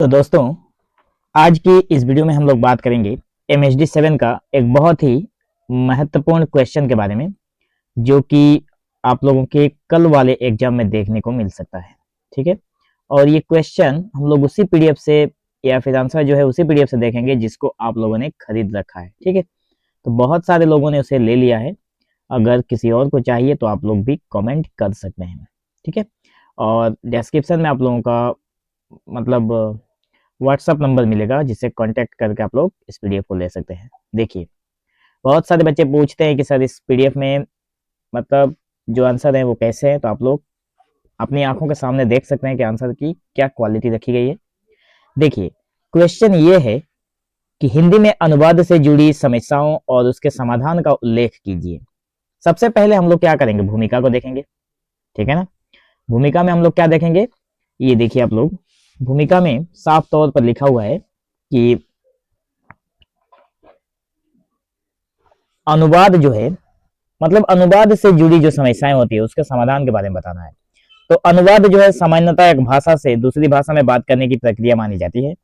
तो दोस्तों, आज की इस वीडियो में हम लोग बात करेंगे MHD 7 का एक बहुत ही महत्वपूर्ण क्वेश्चन के बारे में, जो कि आप लोगों के कल वाले एग्जाम में देखने को मिल सकता है। ठीक है, और ये क्वेश्चन हम लोग उसी पीडीएफ से या फिर आंसर जो है उसी पीडीएफ से देखेंगे जिसको आप लोगों ने खरीद रखा है। ठीक है, तो बहुत सारे लोगों ने उसे ले लिया है। अगर किसी और को चाहिए तो आप लोग भी कमेंट कर सकते हैं। ठीक है, और डिस्क्रिप्शन में आप लोगों का मतलब व्हाट्सअप नंबर मिलेगा, जिससे कांटेक्ट करके आप लोग इस पीडीएफ को ले सकते हैं। देखिए, बहुत सारे बच्चे पूछते हैं कि सर इस पीडीएफ में मतलब जो आंसर है वो कैसे है, तो आप लोग अपनी आंखों के सामने देख सकते हैं कि आंसर की क्या क्वालिटी रखी गई है। देखिए, क्वेश्चन ये है कि हिंदी में अनुवाद से जुड़ी समस्याओं और उसके समाधान का उल्लेख कीजिए। सबसे पहले हम लोग क्या करेंगे, भूमिका को देखेंगे। ठीक है ना, भूमिका में हम लोग क्या देखेंगे, ये देखिए आप लोग, भूमिका में साफ तौर पर लिखा हुआ है कि अनुवाद जो है मतलब अनुवाद से जुड़ी जो समस्याएं होती है उसके समाधान के बारे में बताना है। तो अनुवाद जो है सामान्यतः एक भाषा से दूसरी भाषा में बात करने की प्रक्रिया मानी जाती है,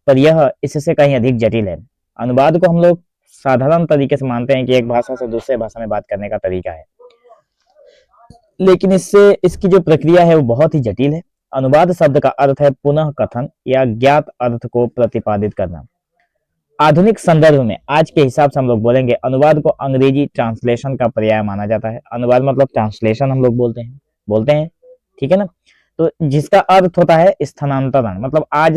पर यह इससे कहीं अधिक जटिल है। अनुवाद को हम लोग साधारण तरीके से मानते हैं कि एक भाषा से दूसरे भाषा में बात करने का तरीका है, लेकिन इससे इसकी जो प्रक्रिया है वो बहुत ही जटिल है। अनुवाद शब्द का अर्थ है पुनः कथन या ज्ञात अर्थ को प्रतिपादित करना। आधुनिक संदर्भ में आज के हिसाब से हम लोग बोलेंगे अनुवाद को अंग्रेजी ट्रांसलेशन का पर्याय माना जाता है। अनुवाद मतलब ट्रांसलेशन हम लोग बोलते हैं। ठीक है ना, तो जिसका अर्थ होता है स्थानांतरण। मतलब आज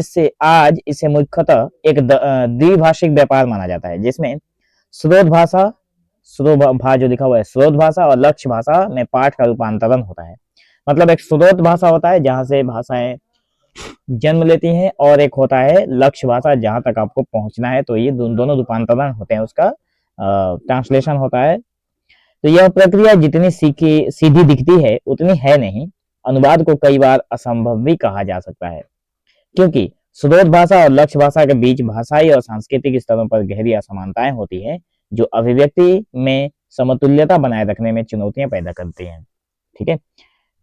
इसे मुख्यतः एक द्विभाषिक व्यापार माना जाता है, जिसमें स्रोत भाषा जो लिखा हुआ है स्रोत भाषा और लक्ष्य भाषा में पाठ का रूपांतरण होता है। मतलब एक स्रोत भाषा होता है जहां से भाषाएं जन्म लेती हैं, और एक होता है लक्ष्य भाषा जहां तक आपको पहुंचना है। तो ये दोनों रूपांतरण होते हैं, उसका ट्रांसलेशन होता है। तो यह प्रक्रिया जितनी सीधी दिखती है उतनी है नहीं। अनुवाद को कई बार असंभव भी कहा जा सकता है, क्योंकि स्रोत भाषा और लक्ष्य भाषा के बीच भाषाई और सांस्कृतिक स्तरों पर गहरी असमानताएं होती है, जो अभिव्यक्ति में समतुल्यता बनाए रखने में चुनौतियां पैदा करती हैं। ठीक है,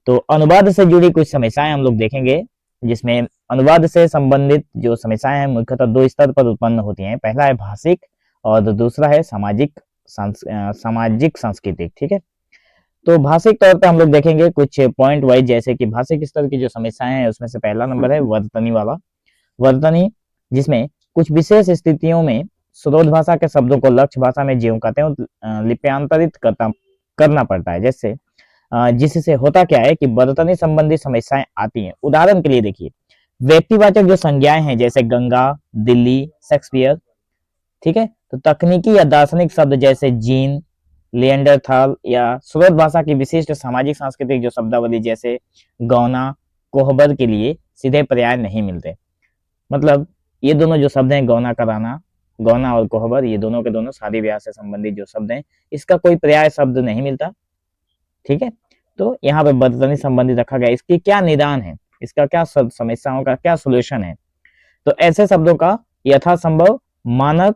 तो अनुवाद से जुड़ी कुछ समस्याएं हम लोग देखेंगे, जिसमें अनुवाद से संबंधित जो समस्याएं हैं मुख्यतः दो स्तर पर उत्पन्न होती हैं। पहला है भाषिक और दूसरा है सामाजिक सांस्कृतिक। ठीक है, तो भाषिक तौर पे हम लोग देखेंगे कुछ पॉइंट वाइज, जैसे कि भाषिक स्तर की जो समस्याएं हैं उसमें से पहला नंबर है वर्तनी वाला। वर्तनी, जिसमें कुछ विशेष स्थितियों में स्रोत भाषा के शब्दों को लक्ष्य भाषा में ज्यों कहते हैं लिप्यांतरित करना पड़ता है। जैसे जिससे होता क्या है कि वर्तनी संबंधी समस्याएं आती हैं। उदाहरण के लिए देखिए, व्यक्तिवाचक जो संज्ञाएं हैं जैसे गंगा, दिल्ली, शेक्सपियर। ठीक है, तो तकनीकी या दार्शनिक शब्द जैसे जीन, लिएंडरथाल, या स्रोत भाषा की विशिष्ट सामाजिक सांस्कृतिक जो शब्दावली जैसे गौना, कोहबर के लिए सीधे पर्याय नहीं मिलते। मतलब ये दोनों जो शब्द हैं गौना कराना, गौना और कोहबर, ये दोनों के दोनों शादी ब्याह से संबंधित जो शब्द हैं, इसका कोई पर्याय शब्द नहीं मिलता। ठीक है, तो यहाँ पे वर्तनी संबंधित रखा गया। इसकी क्या निदान है, इसका क्या समस्याओं का क्या सोल्यूशन है, तो ऐसे शब्दों का यथासंभव मानक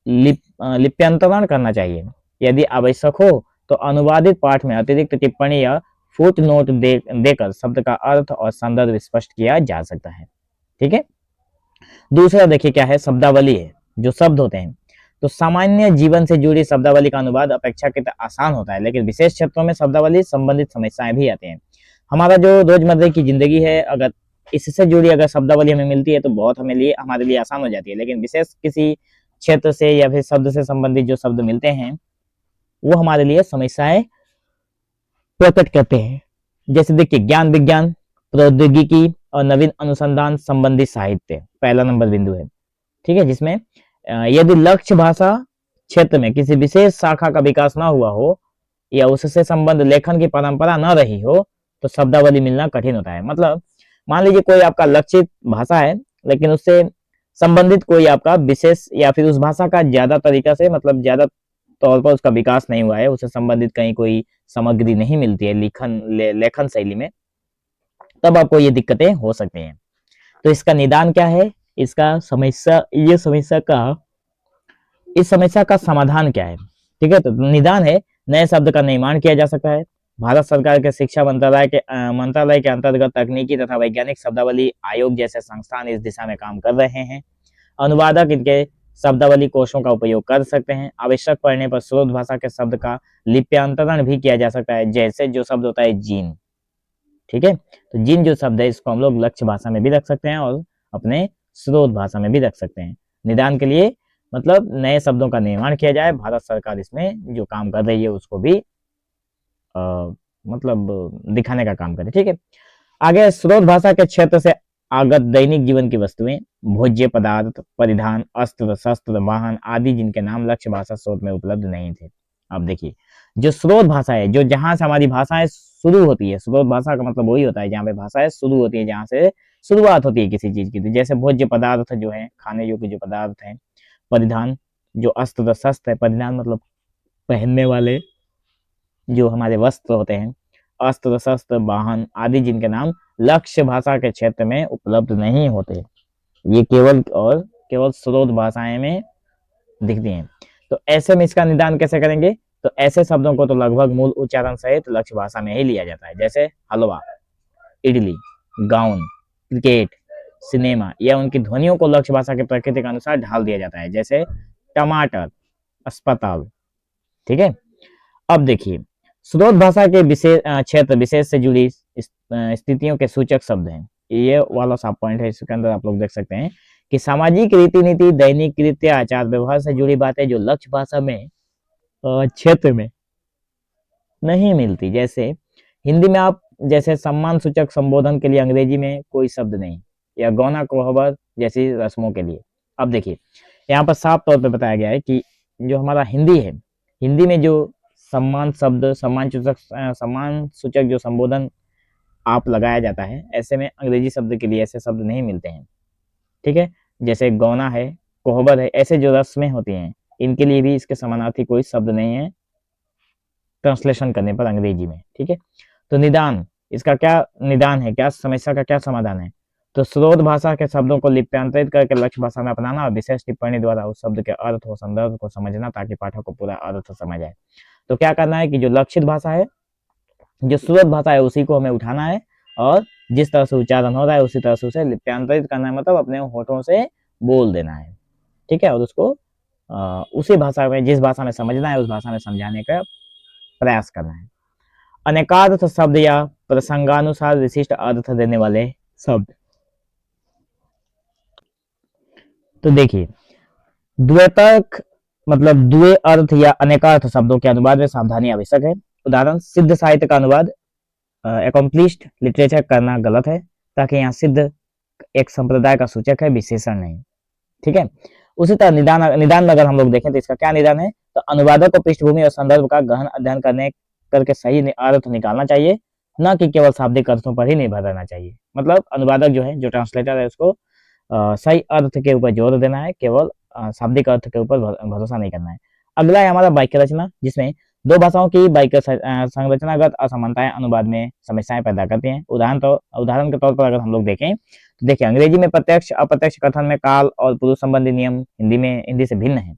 लिप्यंतरण करना चाहिए। यदि आवश्यक हो तो अनुवादित पाठ में अतिरिक्त टिप्पणी या फुट नोट देकर शब्द का अर्थ और संदर्भ स्पष्ट किया जा सकता है। ठीक है, दूसरा देखिए क्या है, शब्दावली है। जो शब्द होते हैं, तो सामान्य जीवन से जुड़ी शब्दावली का अनुवाद अपेक्षाकृत आसान होता है, लेकिन विशेष क्षेत्रों में शब्दावली संबंधित समस्याएं भी आती हैं। हमारा जो रोजमर्रा की जिंदगी है, अगर इससे जुड़ी अगर शब्दावली हमें मिलती है तो बहुत हमारे लिए आसान हो जाती है, लेकिन विशेष किसी क्षेत्र से या फिर शब्द से संबंधित जो शब्द मिलते हैं वो हमारे लिए समस्याएं प्रकट करते हैं। जैसे देखिए, ज्ञान विज्ञान, प्रौद्योगिकी और नवीन अनुसंधान संबंधी साहित्य पहला नंबर बिंदु है। ठीक है, जिसमें यदि लक्ष्य भाषा क्षेत्र में किसी विशेष शाखा का विकास ना हुआ हो या उससे संबंध लेखन की परंपरा न रही हो तो शब्दावली मिलना कठिन होता है। मतलब मान लीजिए कोई आपका लक्षित भाषा है, लेकिन उससे संबंधित कोई आपका विशेष या फिर उस भाषा का ज्यादा तरीका से मतलब ज्यादा तौर पर उसका विकास नहीं हुआ है, उससे संबंधित कहीं कोई सामग्री नहीं मिलती है लेखन शैली में, तब आपको ये दिक्कतें हो सकती हैं। तो इसका निदान क्या है, इस समस्या का समाधान क्या है। ठीक है, तो निदान है नए शब्द का निर्माण किया जा सकता है, भारत सरकार के शिक्षा मंत्रालय के अंतर्गत तकनीकी तथा वैज्ञानिक शब्दावली आयोग जैसे संस्थान इस दिशा में काम कर रहे हैं। अनुवादक इनके शब्दावली कोशों का उपयोग कर सकते हैं। आवश्यक पड़ने पर स्रोत भाषा के शब्द का लिप्यांतरण भी किया जा सकता है, जैसे जो शब्द होता है जीन, ठीक है। तो जिन जो शब्द है इसको हम लोग लक्ष्य भाषा में भी रख सकते हैं और अपने स्रोत भाषा में भी रख सकते हैं। निदान के लिए मतलब नए शब्दों का निर्माण किया जाए, भारत सरकार इसमें जो काम कर रही है उसको भी मतलब दिखाने का काम करे, ठीक है। आगे स्रोत भाषा के क्षेत्र से आगत दैनिक जीवन की वस्तुएं, भोज्य पदार्थ, परिधान, अस्त्र शस्त्र, वाहन आदि जिनके नाम लक्ष्य भाषा स्रोत में उपलब्ध नहीं थे। अब देखिए जो स्रोत भाषा है, जो जहां से हमारी भाषाएं शुरू होती है, स्रोत भाषा का मतलब वही होता है जहाँ पे भाषाएं शुरू होती है, जहाँ से शुरुआत होती है किसी चीज की। तो जैसे भोज्य पदार्थ जो है खाने योग्य जो पदार्थ है, परिधान जो अस्त्र शस्त्र है, परिधान मतलब पहनने वाले जो हमारे वस्त्र होते हैं, अस्त्र शस्त्र, वाहन आदि जिनके नाम लक्ष्य भाषा के क्षेत्र में उपलब्ध नहीं होते, ये केवल स्रोत भाषाएं में दिखती हैं। तो ऐसे में इसका निदान कैसे करेंगे? तो ऐसे शब्दों को तो लगभग मूल उच्चारण सहित लक्ष्य भाषा में ही लिया जाता है, जैसे हलवा, इडली, गाउन, क्रिकेट, सिनेमा, या उनकी ध्वनियों को लक्ष्य भाषा के प्रकृति के अनुसार ढाल दिया जाता है, जैसे टमाटर, अस्पताल, ठीक है। अब देखिए स्रोत भाषा के विशेष क्षेत्र विशेष से जुड़ी स्थितियों के सूचक शब्द हैं। ये वाला सब पॉइंट है, इसके अंदर आप लोग देख सकते हैं कि सामाजिक रीति नीति, दैनिक कृत्य, आचार व्यवहार से जुड़ी बातें जो लक्ष्य भाषा में क्षेत्र में नहीं मिलती। जैसे हिंदी में आप जैसे सम्मान सूचक संबोधन के लिए अंग्रेजी में कोई शब्द नहीं, या गौना कोहबर जैसी रस्मों के लिए। अब देखिए यहाँ पर साफ तौर पर बताया गया है कि जो हमारा हिंदी है, हिंदी में जो सम्मान शब्द, सम्मान सूचक जो संबोधन आप लगाया जाता है, ऐसे में अंग्रेजी शब्द के लिए ऐसे शब्द नहीं मिलते हैं, ठीक है। जैसे गौना है, कोहबर है, ऐसे जो रस्में होती हैं इनके लिए भी इसके समानार्थी कोई शब्द नहीं है ट्रांसलेशन करने पर अंग्रेजी में, ठीक है। तो निदान, इसका क्या निदान है, क्या समस्या का क्या समाधान है? तो स्रोत भाषा के शब्दों को लिप्यांतरित करके लक्ष्य भाषा में अपनाना और विशेष टिप्पणी द्वारा उस शब्द के अर्थ और संदर्भ को समझना, ताकि पाठक को पूरा अर्थ समझ आए। तो क्या करना है कि जो लक्षित भाषा है, जो स्रोत भाषा है, उसी को हमें उठाना है और जिस तरह से उच्चारण हो रहा है उसी तरह से उसे लिप्यांतरित करना है, मतलब अपने होठों से बोल देना है, ठीक है। और उसको उसी भाषा में, जिस भाषा में समझना है उस भाषा में समझाने का प्रयास करना है। अनेकार्थ शब्द या प्रसंगानुसार विशिष्ट अर्थ देने वाले शब्द। तो देखिए द्वैतक मतलब द्वे अर्थ या अनेकार्थ शब्दों के अनुवाद में सावधानी आवश्यक है। उदाहरण, सिद्ध साहित्य का अनुवाद एकम्प्लिश्ड लिटरेचर करना गलत है, ताकि यहाँ सिद्ध एक संप्रदाय का सूचक है, विशेषण नहीं, ठीक है। उसी तरह निदान अगर हम लोग देखें तो इसका क्या निदान है? तो अनुवादक को पृष्ठभूमि और संदर्भ का गहन अध्ययन करके सही अर्थ निकालना चाहिए, न कि केवल शाब्दिक अर्थों पर ही निर्भर रहना चाहिए। मतलब अनुवादक जो है, जो ट्रांसलेटर है, उसको सही अर्थ के ऊपर जोर देना है, केवल शाब्दिक अर्थ के ऊपर भरोसा नहीं करना है। अगला है हमारा वाक्य रचना, जिसमें दो भाषाओं की वाक्य संरचनागत असमानताएं अनुवाद में समस्याएं पैदा करती हैं। उदाहरण के तौर पर अगर हम लोग देखें तो देखिए अंग्रेजी में प्रत्यक्ष अप्रत्यक्ष कथन में काल और पुरुष संबंधी नियम हिंदी से भिन्न है।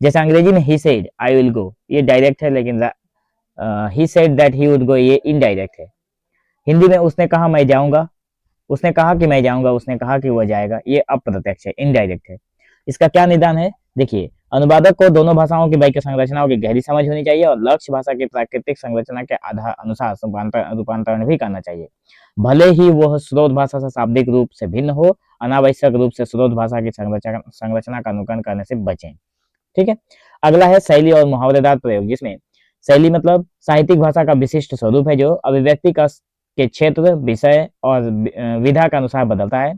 जैसे अंग्रेजी में he said I will go, ये डायरेक्ट है, लेकिन he said that he would go, ये इनडायरेक्ट है। हिंदी में उसने कहा मैं जाऊंगा, उसने कहा कि मैं जाऊंगा, उसने कहा कि वह जाएगा, ये अप्रत्यक्ष है, इनडायरेक्ट है। इसका क्या निदान है? देखिए अनुवादक को दोनों भाषाओं की वाक्य संरचनाओं की गहरी समझ होनी चाहिए और लक्ष्य भाषा की प्राकृतिक संरचना के आधार अनुसार रूपांतरण भी करना चाहिए, भले ही वह स्रोत भाषा से शाब्दिक रूप से भिन्न हो। अनावश्यक रूप से स्रोत भाषा की संरचना का अनुकरण करने से बचें, ठीक है। अगला है शैली और मुहावरेदार प्रयोग, जिसमें शैली मतलब साहित्यिक भाषा का विशिष्ट स्वरूप है, जो अभिव्यक्ति के क्षेत्र, विषय और विधा के अनुसार बदलता है।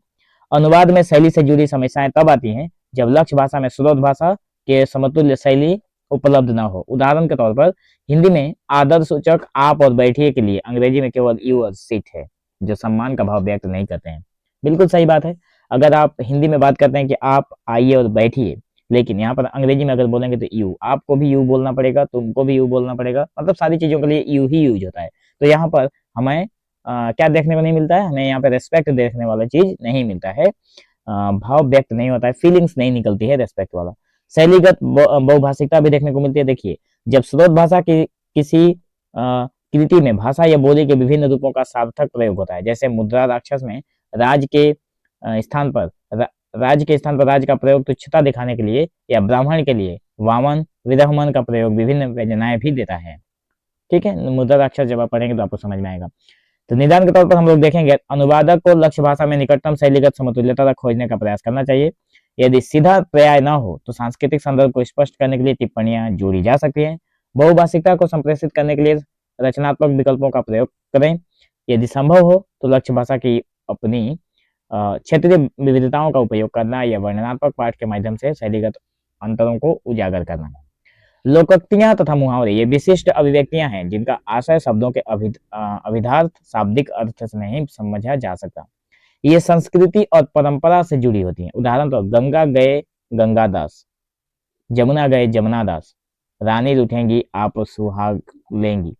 अनुवाद में शैली से जुड़ी समस्याएं तब आती हैं जब लक्ष्य भाषा में स्रोत भाषा के समतुल्य शैली उपलब्ध न हो। उदाहरण के तौर पर हिंदी में आदर सूचक आप और बैठिए के लिए अंग्रेजी में केवल यू और सिट है, जो सम्मान का भाव व्यक्त नहीं करते हैं। बिल्कुल सही बात है। अगर आप हिंदी में बात करते हैं कि आप आइए और बैठिए, लेकिन यहाँ पर अंग्रेजी में अगर बोलेंगे तो यू, आपको भी यू बोलना पड़ेगा, तुमको भी यू बोलना पड़ेगा, मतलब सारी चीजों के लिए यू ही यूज होता है। तो यहाँ पर हमें क्या देखने को नहीं मिलता है? हमें यहाँ पे रेस्पेक्ट देखने वाला चीज नहीं मिलता है, भाव व्यक्त नहीं होता है, फीलिंग्स नहीं निकलती है रेस्पेक्ट वाला। शैलीगत बहुभाषिकता भी देखने को मिलती है। देखिए जब स्रोत भाषा की किसी कृति में भाषा या बोली के विभिन्न रूपों का सार्थक प्रयोग होता है। जैसे मुद्रा राक्षस में राज के स्थान पर राज का प्रयोग तुच्छता दिखाने के लिए या ब्राह्मण के लिए वामन विदहमन का प्रयोग विभिन्न व्यंजनाएं भी देता है। ठीक है, मुद्रा राक्षस जब आप पढ़ेंगे तो आपको समझ में आएगा। तो निदान के तौर पर हम लोग देखेंगे, अनुवादक को लक्ष्य भाषा में निकटतम शैलीगत समतुल्यता खोजने का प्रयास करना चाहिए। यदि सीधा पर्याय न हो तो सांस्कृतिक संदर्भ को स्पष्ट करने के लिए टिप्पणियां जोड़ी जा सकती हैं। बहुभाषिकता को संप्रेषित करने के लिए रचनात्मक विकल्पों का प्रयोग करें। यदि संभव हो तो लक्ष्य भाषा की अपनी क्षेत्रीय विविधताओं का उपयोग करना या वर्णनात्मक पाठ के माध्यम से शैलीगत अंतरों को उजागर करना। लोकोक्तियां तथा मुहावरे ये विशिष्ट अभिव्यक्तियां हैं जिनका आशय शब्दों के अभिधार्थ शाब्दिक अर्थ से नहीं समझा जा सकता। ये संस्कृति और परंपरा से जुड़ी होती हैं। उदाहरण तो गंगा गए गंगादास, जमुना गए जमुनादास, रानी रूठेंगी आप सुहाग लेंगी।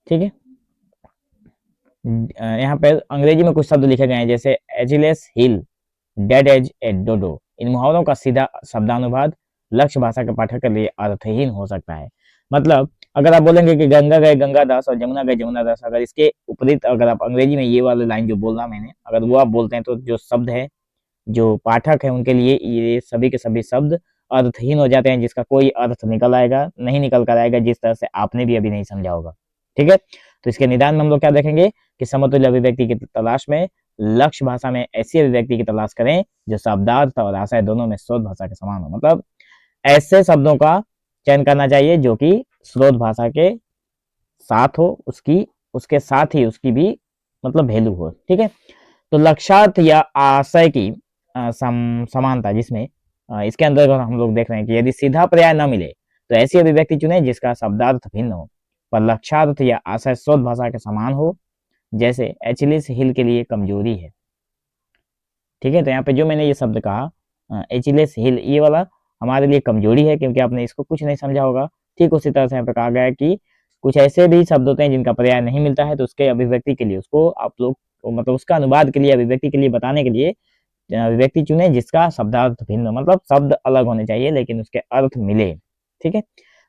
ठीक है, यहाँ पे अंग्रेजी में कुछ शब्द लिखे गए हैं जैसे एजिलेस हिल, डेड एज ए डोडो। इन मुहावरों का सीधा शब्दानुवाद लक्ष्य भाषा के पाठक के लिए अर्थहीन हो सकता है। मतलब अगर आप बोलेंगे कि गंगा गए गंगादास और जमुना गए जमुनादास, अगर इसके विपरीत अगर आप अंग्रेजी में ये वाले लाइन जो बोल रहा मैंने, अगर वो आप बोलते हैं तो जो शब्द है, जो पाठक है, उनके लिए ये सभी के सभी शब्द अर्थहीन हो जाते हैं, जिसका कोई अर्थ निकल आएगा नहीं, निकल कर आएगा जिस तरह से आपने भी अभी नहीं समझा होगा। ठीक है, तो इसके निदान में हम लोग क्या देखेंगे कि समतुल्य अभिव्यक्ति की तलाश में लक्ष्य भाषा में ऐसी अभिव्यक्ति की तलाश करें जो शब्दार्थ और आशय दोनों में स्रोत भाषा के समान हो। मतलब ऐसे शब्दों का चयन करना चाहिए जो कि स्रोत भाषा के साथ हो, उसके साथ ही उसकी भी मतलब वैल्यू हो। ठीक है, तो लक्ष्यार्थ या आशय की समानता, जिसमें इसके अंदर हम लोग देख रहे हैं कि यदि सीधा पर्याय न मिले तो ऐसी अभिव्यक्ति चुने जिसका शब्दार्थ भिन्न हो पर लक्ष्यार्थ या आशय स्रोत भाषा के समान हो। जैसे एचिलिस हिल के लिए कमजोरी है। ठीक है, तो यहाँ पे जो मैंने ये शब्द कहा एचिलिस हिल, ये वाला हमारे लिए कमजोरी है क्योंकि आपने इसको कुछ नहीं समझा होगा। ठीक उसी तरह से यहाँ पे कहा गया है कि कुछ ऐसे भी शब्द होते हैं जिनका पर्याय नहीं मिलता है, तो उसके अभिव्यक्ति के लिए उसको आप लोग मतलब उसका अनुवाद के लिए, अभिव्यक्ति के लिए बताने के लिए अभिव्यक्ति चुने जिसका शब्दार्थ भिन्न, मतलब शब्द अलग होने चाहिए लेकिन उसके अर्थ मिले। ठीक है,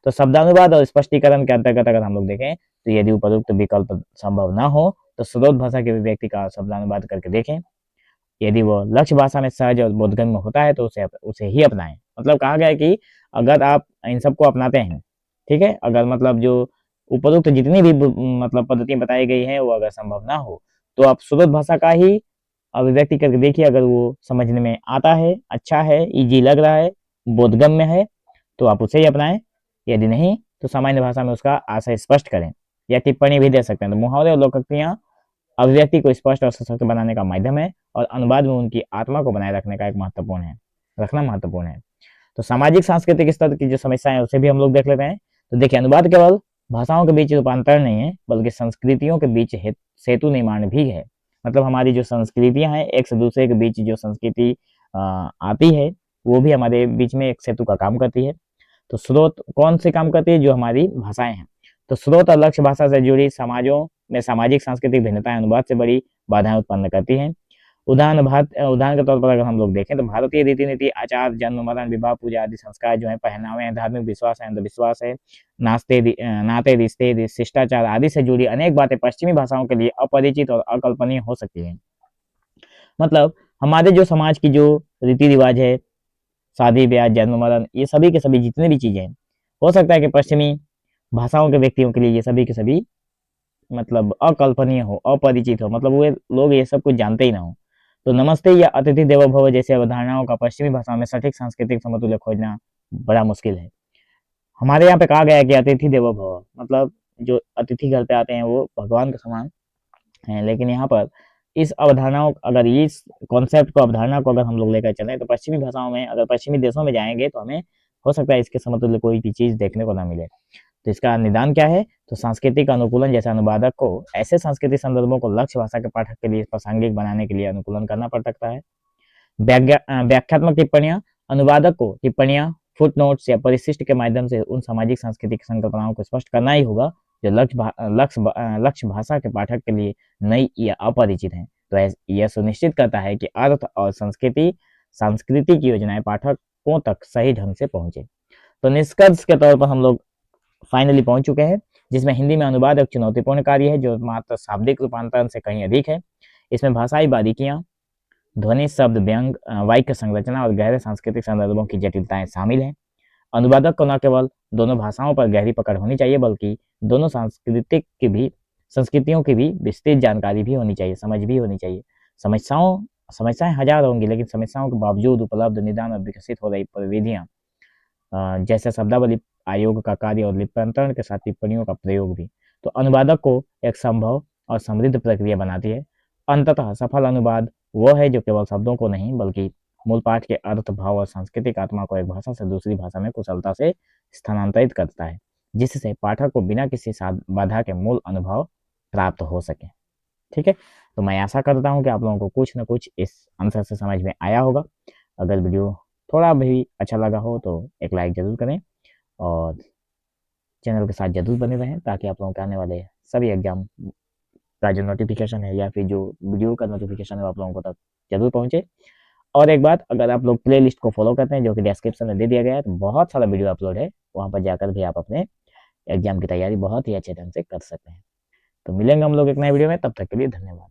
तो शब्दानुवाद और स्पष्टीकरण के अंतर्गत अगर हम लोग देखें तो यदि उपयुक्त विकल्प संभव न हो तो स्रोत भाषा की अभिव्यक्ति का शब्दानुवाद करके देखें। यदि वो लक्ष्य भाषा में सहज और बोधगम्य होता है तो उसे ही अपनाएं। मतलब कहा गया है कि अगर आप इन सबको अपनाते हैं, ठीक है, अगर मतलब जो उपयुक्त जितनी भी मतलब पद्धतियां बताई गई हैं वो अगर संभव ना हो तो आप स्रोत भाषा का ही अभिव्यक्ति करके देखिए। अगर वो समझने में आता है, अच्छा है, इजी लग रहा है, बोधगम्य है तो आप उसे ही अपनाएं। यदि नहीं तो सामान्य भाषा में उसका आशय स्पष्ट करें या टिप्पणी भी दे सकते हैं। तो मुहावरे और लोकोक्तियां अभिव्यक्ति को स्पष्ट और सशक्त बनाने का माध्यम है और अनुवाद में उनकी आत्मा को बनाए रखने का एक रखना महत्वपूर्ण है। तो सामाजिक सांस्कृतिक स्तर की जो समस्याएं है उसे भी हम लोग देख लेते हैं। तो देखिए, अनुवाद केवल भाषाओं के बीच रूपांतरण नहीं है बल्कि संस्कृतियों के बीच सेतु निर्माण भी है। मतलब हमारी जो संस्कृतियां हैं, एक से दूसरे के बीच जो संस्कृति आती है वो भी हमारे बीच में एक सेतु का काम करती है। तो स्रोत कौन से काम करती है? जो हमारी भाषाएं हैं। तो स्रोत और लक्ष्य भाषा से जुड़ी समाजों में सामाजिक सांस्कृतिक भिन्नताएं अनुवाद से बड़ी बाधाएं उत्पन्न करती हैं। उदाहरण के तौर पर अगर हम लोग देखें तो भारतीय रीति नीति, आचार, जन्म मरण, विवाह, पूजा आदि संस्कार जो है, पहनावे हैं, धार्मिक विश्वास है, अंधविश्वास है, नाते रिश्ते, शिष्टाचार आदि से जुड़ी अनेक बातें पश्चिमी भाषाओं के लिए अपरिचित और अकल्पनीय हो सकती है। मतलब हमारे जो समाज की जो रीति रिवाज है, शादी ब्याह, जन्म मरण, ये सभी के सभी जितने भी चीजें हैं, हो सकता है कि पश्चिमी भाषाओं के व्यक्तियों के लिए ये सभी के सभी मतलब अकल्पनीय हो, अपरिचित हो, मतलब वो लोग ये सब कुछ जानते ही ना हो। तो नमस्ते या अतिथि देवो भव जैसे अवधारणाओं का पश्चिमी भाषा में सटीक सांस्कृतिक समतुल्य खोजना बड़ा मुश्किल है। हमारे यहाँ पे कहा गया है कि अतिथि देवो भव, मतलब जो अतिथि घर पे आते हैं वो भगवान के समान है। लेकिन यहाँ पर इस अवधारणाओं, अगर इस कॉन्सेप्ट को, अवधारणा को अगर हम लोग लेकर चलें तो पश्चिमी भाषाओं में, अगर पश्चिमी देशों में जाएंगे तो हमें हो सकता है इसके समतुल्य कोई भी चीज देखने को ना मिले। तो इसका निदान क्या है? तो सांस्कृतिक अनुकूलन, जैसे अनुवादक को ऐसे सांस्कृतिक संदर्भों को लक्ष्य भाषा के पाठक के लिए प्रासंगिक बनाने के लिए अनुकूलन करना पड़ सकता है। व्याख्यात्मक टिप्पणियां, अनुवादक को टिप्पणियां, फुटनोट्स या परिशिष्ट के माध्यम से उन सामाजिक सांस्कृतिक संकल्पनाओं को स्पष्ट करना ही होगा जो लक्ष्य भाषा के पाठक के लिए नई या अपरिचित हैं। तो यह सुनिश्चित करता है कि अर्थ और सांस्कृतिक योजनाएं पाठकों तक सही ढंग से पहुंचे। तो निष्कर्ष के तौर पर हम लोग फाइनली पहुंच चुके हैं जिसमें हिंदी में अनुवाद एक चुनौतीपूर्ण कार्य है जो मात्र शाब्दिक रूपांतरण से कहीं अधिक है। इसमें भाषाई बारीकियां, ध्वनि, शब्द, व्यंग, वाक्य संरचना और गहरे सांस्कृतिक संदर्भों की जटिलताएं शामिल हैं। अनुवादक को न केवल दोनों भाषाओं पर गहरी पकड़ होनी चाहिए बल्कि दोनों संस्कृतियों की भी विस्तृत जानकारी भी होनी चाहिए, समझ भी होनी चाहिए। समस्याएं हजार होंगी, लेकिन समस्याओं के बावजूद उपलब्ध, निदान और विकसित हो रही प्रविधियां जैसे शब्दावली आयोग का कार्य और लिप्यंतरण के साथ टिप्पणियों का प्रयोग भी तो अनुवादक को एक संभव और समृद्ध प्रक्रिया बनाती है। अंततः सफल अनुवाद वो है जो केवल शब्दों को नहीं बल्कि मूल पाठ के अर्थ, भाव और सांस्कृतिक आत्मा को एक भाषा से दूसरी भाषा में कुशलता से स्थानांतरित करता है, जिससे पाठक को बिना किसी बाधा के मूल अनुभव प्राप्त हो सके। ठीक है, तो मैं आशा करता हूँ कि आप लोगों को कुछ न कुछ इस आंसर से समझ में आया होगा। अगर वीडियो थोड़ा भी अच्छा लगा हो तो एक लाइक जरूर करें और चैनल के साथ जरूर बने रहें ताकि आप लोगों के आने वाले सभी एग्जाम का जो नोटिफिकेशन है या फिर जो वीडियो का नोटिफिकेशन है वो आप लोगों को तक जरूर पहुंचे। और एक बात, अगर आप लोग प्ले लिस्ट को फॉलो करते हैं जो कि डिस्क्रिप्शन में दे दिया गया है, तो बहुत सारा वीडियो अपलोड है, वहां पर जाकर भी आप अपने एग्जाम की तैयारी बहुत ही अच्छे ढंग से कर सकते हैं। तो मिलेंगे हम लोग एक नए वीडियो में, तब तक के लिए धन्यवाद।